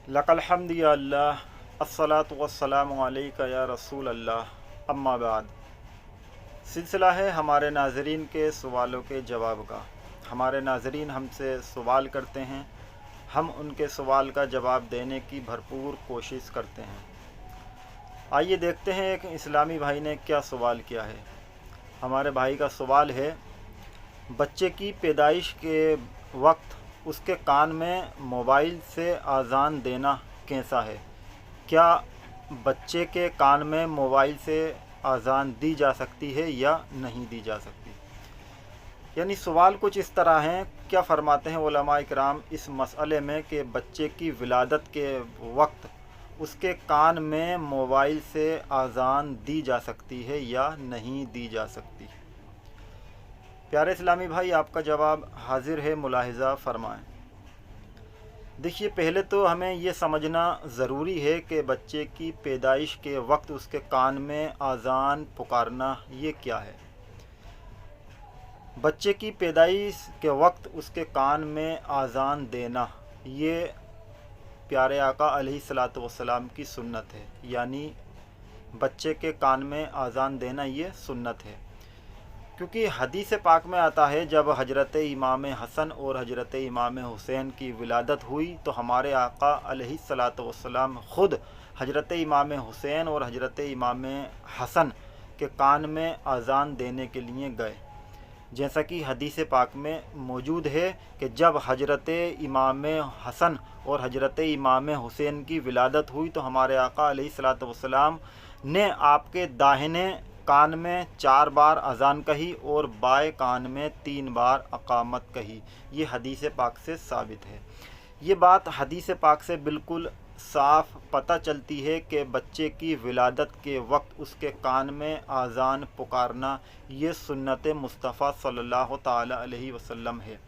लकल हम्द या अल्लाह, अस्सलातु वस्सलामु अलैका या रसूल अल्लाह, अम्मा बाद। सिलसिला है हमारे नाज़रीन के सवालों के जवाब का। हमारे नाज़रीन हमसे सवाल करते हैं, हम उनके सवाल का जवाब देने की भरपूर कोशिश करते हैं। आइए देखते हैं एक इस्लामी भाई ने क्या सवाल किया है। हमारे भाई का सवाल है, बच्चे की पैदाइश के वक्त उसके कान में मोबाइल से आज़ान देना कैसा है? क्या बच्चे के कान में मोबाइल से आज़ान दी जा सकती है या नहीं दी जा सकती? यानी सवाल कुछ इस तरह हैं, क्या फ़रमाते हैं उलमा इकराम इस मसले में कि बच्चे की विलादत के वक्त उसके कान में मोबाइल से आज़ान दी जा सकती है या नहीं दी जा सकती? प्यारे इस्लामी भाई, आपका जवाब हाजिर है, मुलाहिज़ा फ़रमाएँ। देखिए, पहले तो हमें ये समझना ज़रूरी है कि बच्चे की पैदाइश के वक्त उसके कान में आज़ान पुकारना ये क्या है। बच्चे की पैदाइश के वक्त उसके कान में आज़ान देना ये प्यारे आका अलैहिस्सलातु वस्सलाम की सुन्नत है। यानी बच्चे के कान में आज़ान देना ये सुन्नत है, क्योंकि हदीस पाक में आता है, जब हजरत इमाम हसन और हजरत इमाम हुसैन की विलादत हुई तो हमारे आका अलैहिस्सलातु वस्सलाम ख़ुद हजरत इमाम हुसैन और हजरत इमाम हसन के कान में आज़ान देने के लिए गए। जैसा कि हदीस पाक में मौजूद है कि जब हजरत इमाम हसन और हजरत इमाम हुसैन की विलादत हुई तो हमारे आका अलैहिस्सलातु वस्सलाम ने आपके दाहिने कान में 4 बार अज़ान कही और बाएं कान में 3 बार अकामत कही। ये हदीस पाक से साबित है। ये बात हदीस पाक से बिल्कुल साफ पता चलती है कि बच्चे की विलादत के वक्त उसके कान में आज़ान पुकारना ये सुन्नत मुस्तफ़ा सल्लल्लाहु ताला अलैहि वसल्लम है।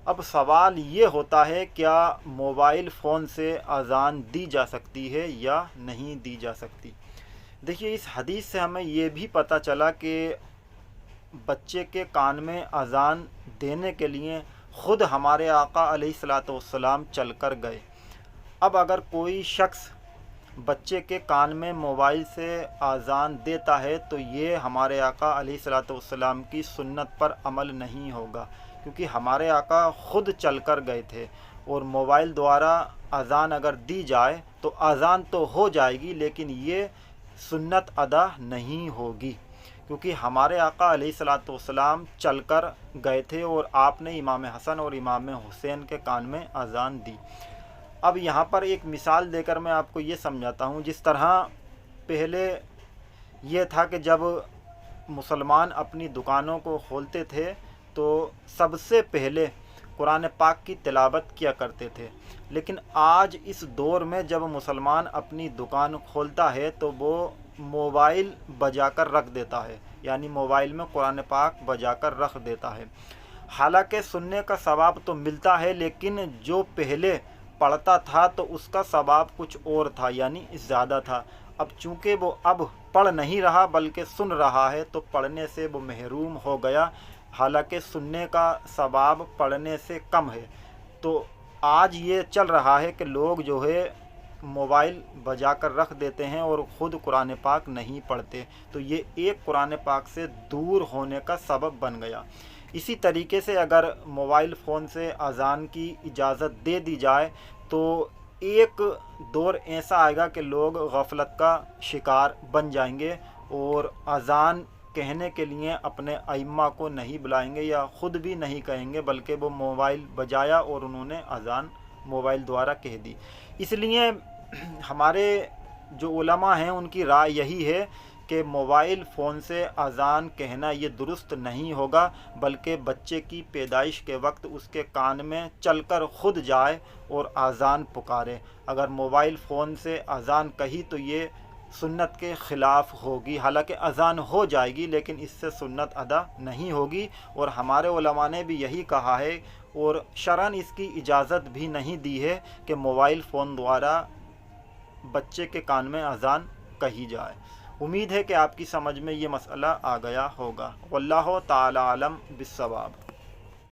अब सवाल ये होता है, क्या मोबाइल फ़ोन से आज़ान दी जा सकती है या नहीं दी जा सकती? देखिए, इस हदीस से हमें ये भी पता चला कि बच्चे के कान में अज़ान देने के लिए ख़ुद हमारे आका अलैहिस्सलातु वस्सलाम चल कर गए। अब अगर कोई शख्स बच्चे के कान में मोबाइल से अज़ान देता है तो ये हमारे आका अलैहिस्सलातु वस्सलाम की सुन्नत पर अमल नहीं होगा, क्योंकि हमारे आका ख़ुद चल कर गए थे। और मोबाइल द्वारा अज़ान अगर दी जाए तो अज़ान तो हो जाएगी, लेकिन ये सुन्नत अदा नहीं होगी, क्योंकि हमारे आका अलैहिस्सलातु वस्सलाम चल कर गए थे और आपने इमाम हसन और इमाम हुसैन के कान में अज़ान दी। अब यहाँ पर एक मिसाल देकर मैं आपको ये समझाता हूँ। जिस तरह पहले ये था कि जब मुसलमान अपनी दुकानों को खोलते थे तो सबसे पहले कुरान पाक की तिलावत किया करते थे, लेकिन आज इस दौर में जब मुसलमान अपनी दुकान खोलता है तो वो मोबाइल बजाकर रख देता है, यानी मोबाइल में कुरान पाक बजाकर रख देता है। हालांकि सुनने का सवाब तो मिलता है, लेकिन जो पहले पढ़ता था तो उसका सवाब कुछ और था, यानी ज़्यादा था। अब चूँकि वो अब पढ़ नहीं रहा बल्कि सुन रहा है तो पढ़ने से वो महरूम हो गया, हालांकि सुनने का सवाब पढ़ने से कम है। तो आज ये चल रहा है कि लोग जो है मोबाइल बजा कर रख देते हैं और ख़ुद कुरान पाक नहीं पढ़ते, तो ये एक कुरान पाक से दूर होने का सबब बन गया। इसी तरीके से अगर मोबाइल फ़ोन से अज़ान की इजाज़त दे दी जाए तो एक दौर ऐसा आएगा कि लोग गफलत का शिकार बन जाएंगे और अज़ान कहने के लिए अपने अइम्मा को नहीं बुलाएंगे या ख़ुद भी नहीं कहेंगे, बल्कि वो मोबाइल बजाया और उन्होंने अज़ान मोबाइल द्वारा कह दी। इसलिए हमारे जो उलमा हैं उनकी राय यही है कि मोबाइल फ़ोन से अज़ान कहना ये दुरुस्त नहीं होगा, बल्कि बच्चे की पैदाइश के वक्त उसके कान में चलकर ख़ुद जाए और अज़ान पुकारे। अगर मोबाइल फ़ोन से अज़ान कही तो ये सुन्नत के ख़िलाफ़ होगी। हालांकि अज़ान हो जाएगी लेकिन इससे सुन्नत अदा नहीं होगी, और हमारे उलमा ने भी यही कहा है और शरअन इसकी इजाज़त भी नहीं दी है कि मोबाइल फ़ोन द्वारा बच्चे के कान में अज़ान कही जाए। उम्मीद है कि आपकी समझ में ये मसला आ गया होगा। वल्लाहु ताला आलम बिस्सवाब।